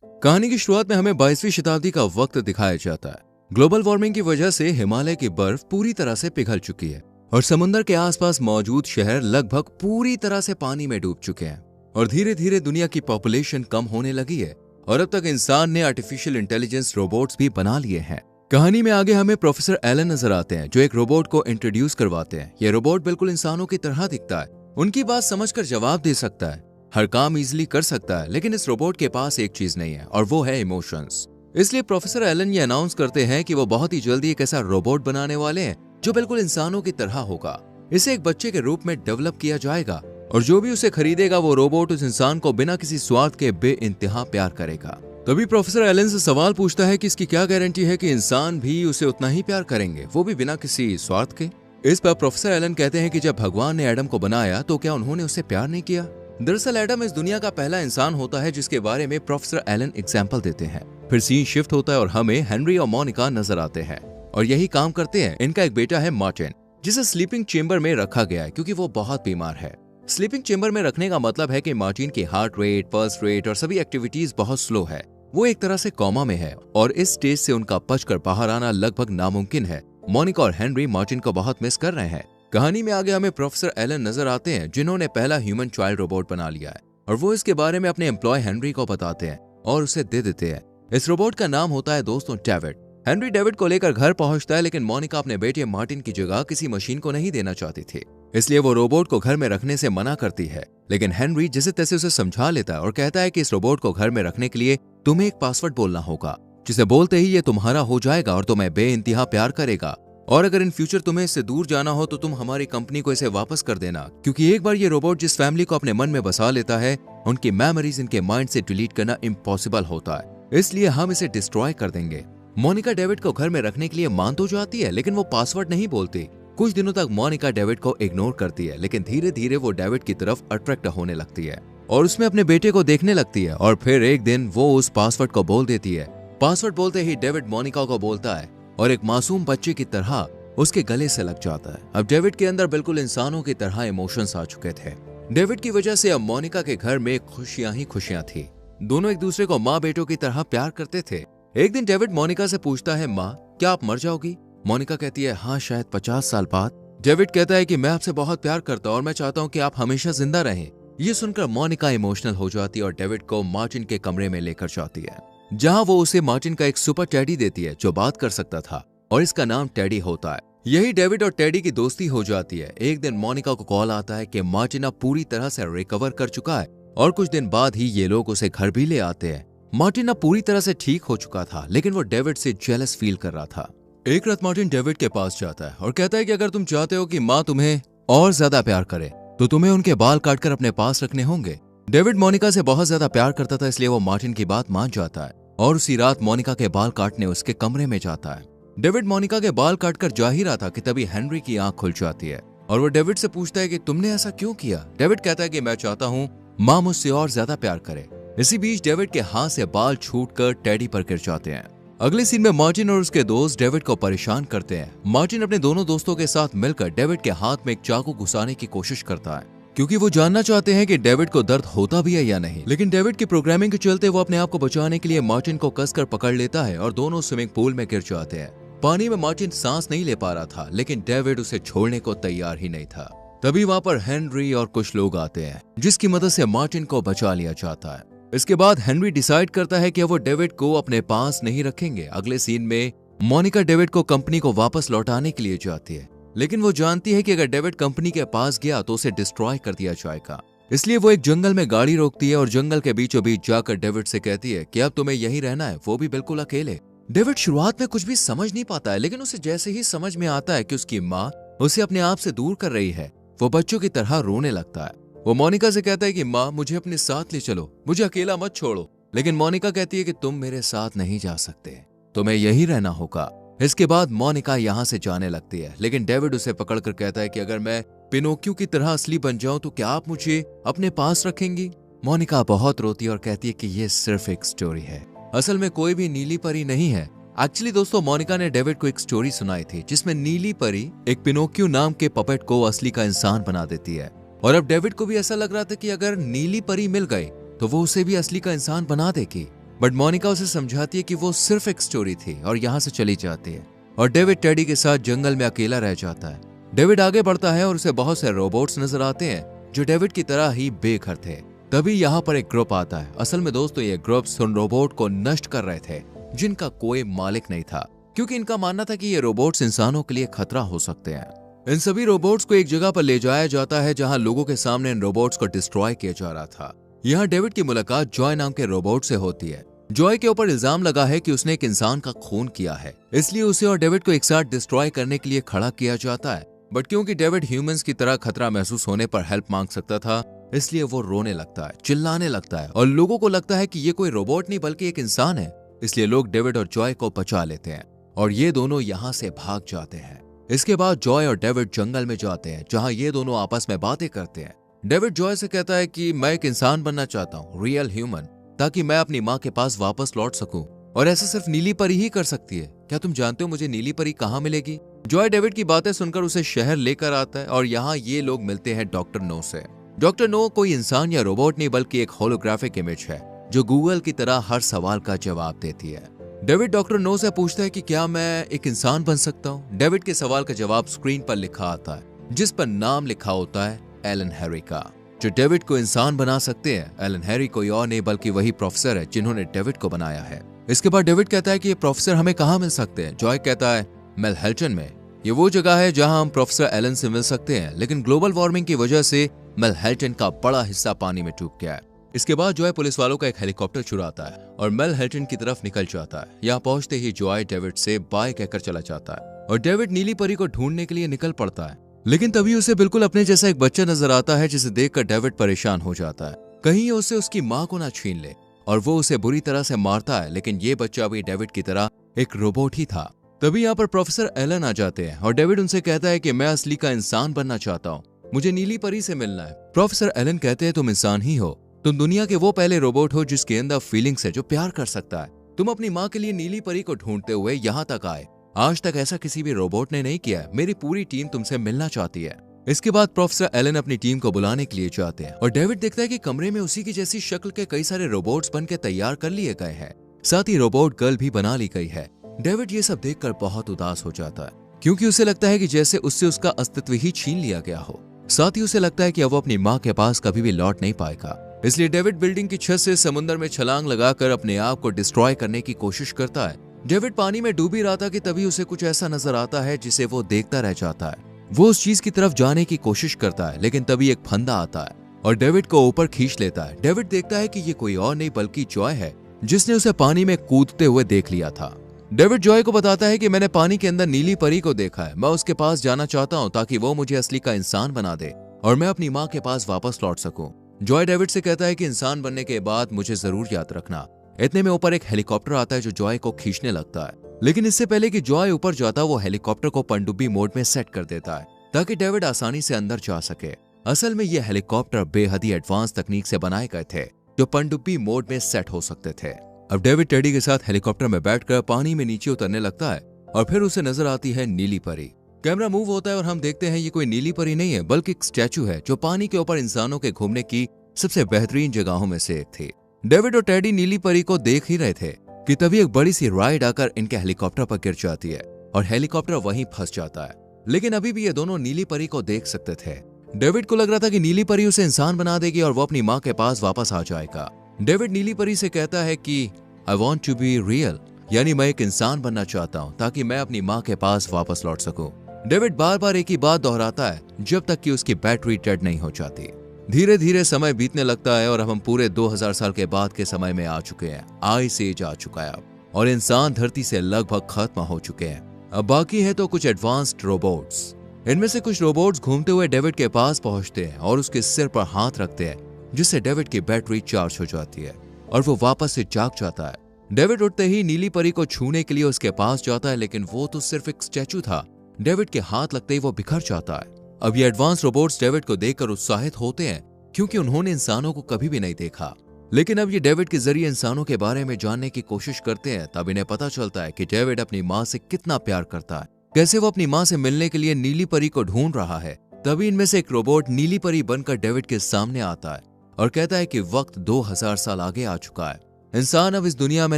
कहानी की शुरुआत में हमें 22वीं शताब्दी का वक्त दिखाया जाता है। ग्लोबल वार्मिंग की वजह से हिमालय की बर्फ पूरी तरह से पिघल चुकी है और समुद्र के आसपास मौजूद शहर लगभग पूरी तरह से पानी में डूब चुके हैं और धीरे धीरे दुनिया की पॉपुलेशन कम होने लगी है और अब तक इंसान ने आर्टिफिशियल इंटेलिजेंस रोबोट्स भी बना लिए हैं। कहानी में आगे हमें प्रोफेसर एलन नजर आते हैं जो एक रोबोट को इंट्रोड्यूस करवाते हैं। ये रोबोट बिल्कुल इंसानों की तरह दिखता है, उनकी बात समझकर जवाब दे सकता है, हर काम इजीली कर सकता है, लेकिन इस रोबोट के पास एक चीज नहीं है और वो है इमोशंस। इसलिए प्रोफेसर एलन ये अनाउंस करते हैं कि वो बहुत ही जल्दी एक ऐसा रोबोट बनाने वाले हैं जो बिल्कुल इंसानों की तरह होगा। इसे एक बच्चे के रूप में डेवलप किया जाएगा और जो भी उसे खरीदेगा वो रोबोट उस इंसान को बिना किसी स्वार्थ के बेइंतहा प्यार करेगा। तभी प्रोफेसर एलन से सवाल पूछता है कि इसकी क्या गारंटी है कि इंसान भी उसे उतना ही प्यार करेंगे, वो भी बिना किसी स्वार्थ के। इस पर प्रोफेसर एलन कहते हैं कि जब भगवान ने एडम को बनाया तो क्या उन्होंने उससे प्यार नहीं किया? दरअसल एडम इस दुनिया का पहला इंसान होता है जिसके बारे में प्रोफेसर एलन एग्जाम्पल देते हैं। फिर सीन शिफ्ट होता है और हमें हेनरी और मोनिका नजर आते हैं और यही काम करते हैं। इनका एक बेटा है मार्टिन जिसे स्लीपिंग चेंबर में रखा गया है क्योंकि वो बहुत बीमार है। स्लीपिंग चेंबर में रखने का मतलब है कि मार्टिन की हार्ट रेट, पल्स रेट और सभी एक्टिविटीज बहुत स्लो है। वो एक तरह से कोमा में है और इस स्टेज से उनका बचकर बाहर आना लगभग नामुमकिन है। मोनिका और हेनरी मार्टिन को बहुत मिस कर रहे हैं। कहानी में आगे हमें प्रोफेसर एलन नजर आते हैं जिन्होंने पहला ह्यूमन चाइल्ड रोबोट बना लिया है और वो इसके बारे में अपने एम्प्लॉय हेनरी को बताते हैं और उसे दे देते हैं। इस रोबोट का नाम होता है दोस्तों डेविड। हेनरी डेविड को लेकर घर पहुंचता है, लेकिन मोनिका अपने बेटे मार्टिन की जगह किसी मशीन को नहीं देना चाहती थी, इसलिए वो रोबोट को घर में रखने से मना करती है। लेकिन हेनरी जैसे तैसे उसे समझा लेता है और कहता है कि इस रोबोट को घर में रखने के लिए तुम्हें एक पासवर्ड बोलना होगा, जिसे बोलते ही ये तुम्हारा हो जाएगा और तुम्हें बेइंतहा प्यार करेगा। और अगर इन फ्यूचर तुम्हें इससे दूर जाना हो तो तुम हमारी कंपनी को इसे वापस कर देना, क्योंकि एक बार ये रोबोट जिस फैमिली को अपने मन में बसा लेता है उनकी मेमोरीज इनके माइंड से डिलीट करना इम्पॉसिबल होता है, इसलिए हम इसे डिस्ट्रॉय कर देंगे। मोनिका डेविड को घर में रखने के लिए मान तो जाती है, लेकिन वो पासवर्ड नहीं बोलती। कुछ दिनों तक मोनिका डेविड को इग्नोर करती है, लेकिन धीरे धीरे वो डेविड की तरफ अट्रैक्ट होने लगती है और उसमें अपने बेटे को देखने लगती है। और फिर एक दिन वो उस पासवर्ड को बोल देती है। पासवर्ड बोलते ही डेविड मोनिका को बोलता है और एक मासूम बच्चे की तरह उसके गले से लग जाता है। अब डेविड के अंदर बिल्कुल इंसानों की तरह इमोशंस आ चुके थे। डेविड की वजह से अब मोनिका के घर में खुशियां ही खुशियां थी। दोनों एक दूसरे को माँ बेटों की तरह प्यार करते थे। एक दिन डेविड मोनिका से पूछता है, माँ क्या आप मर जाओगी? मोनिका कहती है, हाँ शायद 50 साल बाद। डेविड कहता है कि मैं आपसे बहुत प्यार करता हूँ और मैं चाहता हूँ कि आप हमेशा जिंदा रहें। ये सुनकर मोनिका इमोशनल हो जाती है और डेविड को मार्टिन के कमरे में लेकर जाती है, जहाँ वो उसे मार्टिन का एक सुपर टेडी देती है जो बात कर सकता था और इसका नाम टेडी होता है। यही डेविड और टेडी की दोस्ती हो जाती है। एक दिन मोनिका को कॉल आता है कि मार्टिन अब पूरी तरह से रिकवर कर चुका है और कुछ दिन बाद ही ये लोग उसे घर भी ले आते हैं। मार्टिन अब पूरी तरह से ठीक हो चुका था, लेकिन वो डेविड से जेलस फील कर रहा था। एक रात मार्टिन डेविड के पास जाता है और कहता है कि अगर तुम चाहते हो कि माँ तुम्हें और ज्यादा प्यार करे तो तुम्हें उनके बाल काटकर अपने पास रखने होंगे। डेविड मोनिका से बहुत ज्यादा प्यार करता था, इसलिए वो मार्टिन की बात मान जाता है और उसी रात मोनिका के बाल काटने उसके कमरे में जाता है। डेविड मोनिका के बाल काटकर जा ही रहा था कि तभी हेनरी की आंख खुल जाती है और वो डेविड से पूछता है कि तुमने ऐसा क्यों किया? डेविड कहता है कि मैं चाहता हूँ माँ मुझसे और ज्यादा प्यार करे। इसी बीच डेविड के हाथ से बाल छूटकर टेडी पर गिर जाते हैं। अगले सीन में मार्टिन और उसके दोस्त डेविड को परेशान करते हैं। मार्टिन अपने दोनों दोस्तों के साथ मिलकर डेविड के हाथ में एक चाकू घुसाने की कोशिश करता है, क्योंकि वो जानना चाहते हैं कि डेविड को दर्द होता भी है या नहीं। लेकिन डेविड की प्रोग्रामिंग के चलते वो अपने आप को बचाने के लिए मार्टिन को कसकर पकड़ लेता है और दोनों स्विमिंग पूल में गिर जाते हैं। पानी में मार्टिन सांस नहीं ले पा रहा था, लेकिन डेविड उसे छोड़ने को तैयार ही नहीं था। तभी वहां पर हेनरी और कुछ लोग आते हैं जिसकी मदद से मार्टिन को बचा लिया जाता है। इसके बाद हेनरी डिसाइड करता है कि वो डेविड को अपने पास नहीं रखेंगे। अगले सीन में मोनिका डेविड को कंपनी को वापस लौटाने के लिए जाती है, लेकिन वो जानती है कि अगर डेविड कंपनी के पास गया तो उसे डिस्ट्रॉय कर दिया जाएगा। इसलिए वो एक जंगल में गाड़ी रोकती है और जंगल के बीचों बीच जाकर डेविड से कहती है कि अब तुम्हें यहीं रहना है, वो भी बिल्कुल अकेले। डेविड शुरुआत में कुछ भी समझ नहीं पाता है, लेकिन उसे जैसे ही समझ में आता है कि उसकी माँ उसे अपने आप से दूर कर रही है, वो बच्चों की तरह रोने लगता है। वो मोनिका से कहता है कि माँ मुझे अपने साथ ले चलो, मुझे अकेला मत छोड़ो। लेकिन मोनिका कहती है कि तुम मेरे साथ नहीं जा सकते, तुम्हें यहीं रहना होगा। इसके बाद मोनिका यहाँ से जाने लगती है, लेकिन डेविड उसे पकड़कर कहता है कि अगर मैं पिनोकियो की तरह असली बन जाऊं तो क्या आप मुझे अपने पास रखेंगी? मोनिका बहुत रोती है और कहती है कि ये सिर्फ एक स्टोरी है, असल में कोई भी नीली परी नहीं है। एक्चुअली दोस्तों मोनिका ने डेविड को एक स्टोरी सुनाई थी जिसमें नीली परी एक पिनोकियो नाम के पपेट को असली का इंसान बना देती है और अब डेविड को भी ऐसा लग रहा था कि अगर नीली परी मिल गई तो वो उसे भी असली का इंसान बना देगी। बट मोनिका उसे समझाती है कि वो सिर्फ एक स्टोरी थी और यहाँ से चली जाती है और डेविड टेडी के साथ जंगल में अकेला रह जाता है। डेविड आगे बढ़ता है और उसे बहुत से रोबोट्स नजर आते हैं जो डेविड की तरह ही बेघर थे। तभी यहाँ पर एक ग्रुप आता है। असल में दोस्तों ये ग्रुप्स उन रोबोट को नष्ट कर रहे थे जिनका कोई मालिक नहीं था, क्योंकि इनका मानना था कि ये रोबोट्स इंसानों के लिए खतरा हो सकते हैं। इन सभी रोबोट्स को एक जगह पर ले जाया जाता है जहां लोगों के सामने इन रोबोट्स को डिस्ट्रॉय किया जा रहा था। यहाँ डेविड की मुलाकात जॉय नाम के रोबोट से होती है। जॉय के ऊपर इल्जाम लगा है कि उसने एक इंसान का खून किया है, इसलिए उसे और डेविड को एक साथ डिस्ट्रॉय करने के लिए खड़ा किया जाता है। बट क्योंकि डेविड ह्यूमंस की तरह खतरा महसूस होने पर हेल्प मांग सकता था, इसलिए वो रोने लगता है, चिल्लाने लगता है और लोगों को लगता है कि ये कोई रोबोट नहीं बल्कि एक इंसान है। इसलिए लोग डेविड और जॉय को बचा लेते हैं और ये दोनों यहाँ से भाग जाते हैं। इसके बाद जॉय और डेविड जंगल में जाते हैं जहाँ ये दोनों आपस में बातें करते हैं। डेविड जॉय से कहता है कि मैं एक इंसान बनना चाहता हूँ, रियल ह्यूमन, ताकि मैं अपनी माँ के पास वापस लौट सकूं। और ऐसा सिर्फ नीली परी ही कर सकती है। क्या तुम जानते हो मुझे नीली परी कहाँ मिलेगी? जॉय डेविड की बातें सुनकर उसे शहर लेकर आता है और यहाँ ये लोग मिलते हैं डॉक्टर नो से। डॉक्टर नो कोई इंसान या रोबोट नहीं बल्कि एक होलोग्राफिक इमेज है जो गूगल की तरह हर सवाल का जवाब देती है। डेविड डॉक्टर नो से पूछता है कि क्या मैं एक इंसान बन सकता हूँ? डेविड के सवाल का जवाब स्क्रीन पर लिखा आता है जिस पर नाम लिखा होता है एलन हैरी का, जो डेविड को इंसान बना सकते हैं। एलन हैरी कोई और नहीं बल्कि वही प्रोफेसर है जिन्होंने डेविड को बनाया है। इसके बाद डेविड कहता है कि ये प्रोफेसर हमें कहाँ मिल सकते हैं? जॉय कहता है मेलहेल्टन में। ये वो जगह है जहां हम प्रोफेसर एलन से मिल सकते हैं, लेकिन ग्लोबल वार्मिंग की वजह से मेलहेल्टन का बड़ा हिस्सा पानी में डूब गया है। इसके बाद जॉय पुलिस वालों का एक हेलीकॉप्टर चुराता है और मेलहेल्टन की तरफ निकल जाता है। यहाँ पहुंचते ही जॉय डेविड से बाय कहकर चला जाता है और डेविड नीली परी को ढूंढने के लिए निकल पड़ता है। लेकिन तभी उसे बिल्कुल अपने जैसा एक बच्चा नजर आता है जिसे देखकर डेविड परेशान हो जाता है। कहीं ये उसे उसकी माँ को ना छीन ले और वो उसे बुरी तरह से मारता है, लेकिन ये बच्चा भी डेविड की तरह एक रोबोट ही था। तभी यहाँ पर प्रोफेसर एलन आ जाते हैं और डेविड उनसे कहता है कि मैं असली का इंसान बनना चाहता हूँ, मुझे नीली परी से मिलना है। प्रोफेसर एलन कहते हैं तुम इंसान ही हो, तुम दुनिया के वो पहले रोबोट हो जिसके अंदर फीलिंग्स है, जो प्यार कर सकता है। तुम अपनी माँ के लिए नीली परी को ढूंढते हुए यहाँ तक आए। आज तक ऐसा किसी भी रोबोट ने नहीं किया है। मेरी पूरी टीम तुमसे मिलना चाहती है। इसके बाद प्रोफेसर एलन अपनी टीम को बुलाने के लिए जाते हैं और डेविड देखता है कि कमरे में उसी की जैसी शक्ल के कई सारे रोबोट्स बनके तैयार कर लिए गए हैं, साथ ही रोबोट गर्ल भी बना ली गई है। डेविड ये सब देखकर बहुत उदास हो जाता है क्योंकि उसे लगता है कि जैसे उससे उसका अस्तित्व ही छीन लिया गया हो। साथ ही उसे लगता है कि अब वो अपनी माँ के पास कभी भी लौट नहीं पाएगा। इसलिए डेविड बिल्डिंग की छत से समुद्र में छलांग लगाकर अपने आप को डिस्ट्रॉय करने की कोशिश करता है। डेविड पानी में डूब ही रहा था कि तभी उसे कुछ ऐसा नजर आता है जिसे वो देखता रह जाता है। वो उस चीज की तरफ जाने की कोशिश करता है, लेकिन तभी एक फंदा आता है और डेविड को ऊपर खींच लेता है। डेविड देखता है कि ये कोई और नहीं बल्कि जॉय है जिसने उसे पानी में कूदते हुए देख लिया था। डेविड जॉय को बताता है कि मैंने पानी के अंदर नीली परी को देखा है, मैं उसके पास जाना चाहता हूँ ताकि वो मुझे असली का इंसान बना दे और मैं अपनी माँ के पास वापस लौट सकूं। जॉय डेविड से कहता है कि इंसान बनने के बाद मुझे जरूर याद रखना। इतने में ऊपर एक हेलीकॉप्टर आता है जो जॉय को खींचने लगता है, लेकिन इससे पहले कि जॉय ऊपर जाता वो हेलीकॉप्टर को पनडुब्बी मोड में सेट कर देता है ताकि डेविड आसानी से अंदर जा सके। असल में ये हेलीकॉप्टर बेहद ही एडवांस तकनीक से बनाए गए थे जो पनडुब्बी मोड में सेट हो सकते थे। अब डेविड टेडी के साथ हेलीकॉप्टर में बैठकर पानी में नीचे उतरने लगता है और फिर उसे नजर आती है नीली परी। कैमरा मूव होता है और हम देखते हैं ये कोई नीली परी नहीं है बल्कि एक स्टैचू है जो पानी के ऊपर इंसानों के घूमने की सबसे बेहतरीन जगहों में से एक थी। डेविड और टेडी नीली परी को देख ही रहे थे कि तभी एक बड़ी सी राइड आकर इनके हेलीकॉप्टर पर गिर जाती है और हेलीकॉप्टर वहीं फंस जाता है। लेकिन अभी भी ये दोनों नीली परी को देख सकते थे। डेविड को लग रहा था कि नीली परी उसे इंसान बना देगी और वो अपनी माँ के पास वापस आ जाएगा। डेविड नीली परी से कहता है कि I want to be real, यानी मैं एक इंसान बनना चाहता हूँ ताकि मैं अपनी माँ के पास वापस लौट सकूं। डेविड बार बार एक ही बात दोहराता है जब तक कि उसकी बैटरी डेड नहीं हो जाती। धीरे धीरे समय बीतने लगता है और अब हम पूरे 2000 साल के बाद के समय में आ चुके हैं। आइस एज आ चुका है अब और इंसान धरती से लगभग खत्म हो चुके हैं। अब बाकी है तो कुछ एडवांस्ड रोबोट्स। इनमें से कुछ रोबोट्स घूमते हुए डेविड के पास पहुंचते हैं और उसके सिर पर हाथ रखते हैं जिससे डेविड की बैटरी चार्ज हो जाती है और वो वापस से जाग जाता है। डेविड उठते ही नीली परी को छूने के लिए उसके पास जाता है, लेकिन वो तो सिर्फ एक स्टैचू था। डेविड के हाथ लगते ही वो बिखर जाता है। अब ये एडवांस रोबोट्स डेविड को देखकर उत्साहित होते हैं क्योंकि उन्होंने इंसानों को कभी भी नहीं देखा। लेकिन अब ये डेविड के जरिए इंसानों के बारे में जानने की कोशिश करते हैं। तब इन्हें पता चलता है कि डेविड अपनी माँ से कितना प्यार करता है, कैसे वो अपनी माँ से मिलने के लिए नीली परी को ढूंढ रहा है। तभी इनमें से एक रोबोट नीली परी बनकर डेविड के सामने आता है और कहता है कि वक्त 2000 साल आगे आ चुका है इंसान अब इस दुनिया में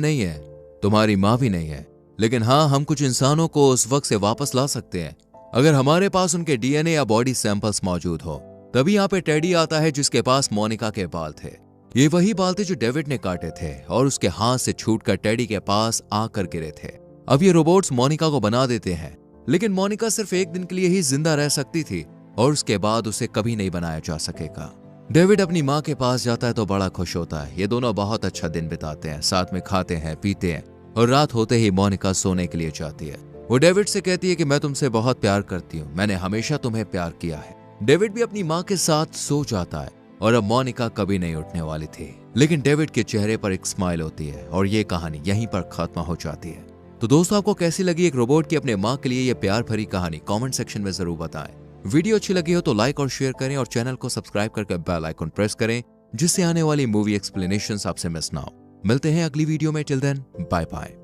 नहीं है, तुम्हारी माँ भी नहीं है, लेकिन हाँ, हम कुछ इंसानों को उस वक्त से वापस ला सकते हैं अगर हमारे पास उनके डीएनए या बॉडी सैंपल्स मौजूद हो। तभी यहाँ पे टेडी आता है जिसके पास मोनिका के बाल थे। ये वही बाल थे जो डेविड ने काटे थे और उसके हाथ से छूटकर टेडी के पास आकर गिरे थे। अब ये रोबोट्स मोनिका को बना देते हैं, लेकिन मोनिका सिर्फ एक दिन के लिए ही जिंदा रह सकती थी और उसके बाद उसे कभी नहीं बनाया जा सकेगा। डेविड अपनी माँ के पास जाता है तो बड़ा खुश होता है। ये दोनों बहुत अच्छा दिन बिताते हैं, साथ में खाते हैं, पीते हैं और रात होते ही मोनिका सोने के लिए जाती है। वो डेविड से कहती है कि मैं तुमसे बहुत प्यार करती हूँ, मैंने हमेशा तुम्हें प्यार किया है। डेविड भी अपनी माँ के साथ सो जाता है और अब मोनिका कभी नहीं उठने वाली थी, लेकिन डेविड के चेहरे पर एक स्माइल होती है और ये कहानी यहीं पर खत्म हो जाती है। तो दोस्तों, आपको कैसी लगी एक रोबोट की अपने माँ के लिए ये प्यार भरी कहानी? कमेंट सेक्शन में जरूर बताएं। वीडियो अच्छी लगी हो तो लाइक और शेयर करें और चैनल को सब्सक्राइब करके बेल आइकन प्रेस करें, जिससे आने वाली मूवी एक्सप्लेनेशंस आपसे मिस ना हो। मिलते हैं अगली वीडियो में। Till then, bye bye.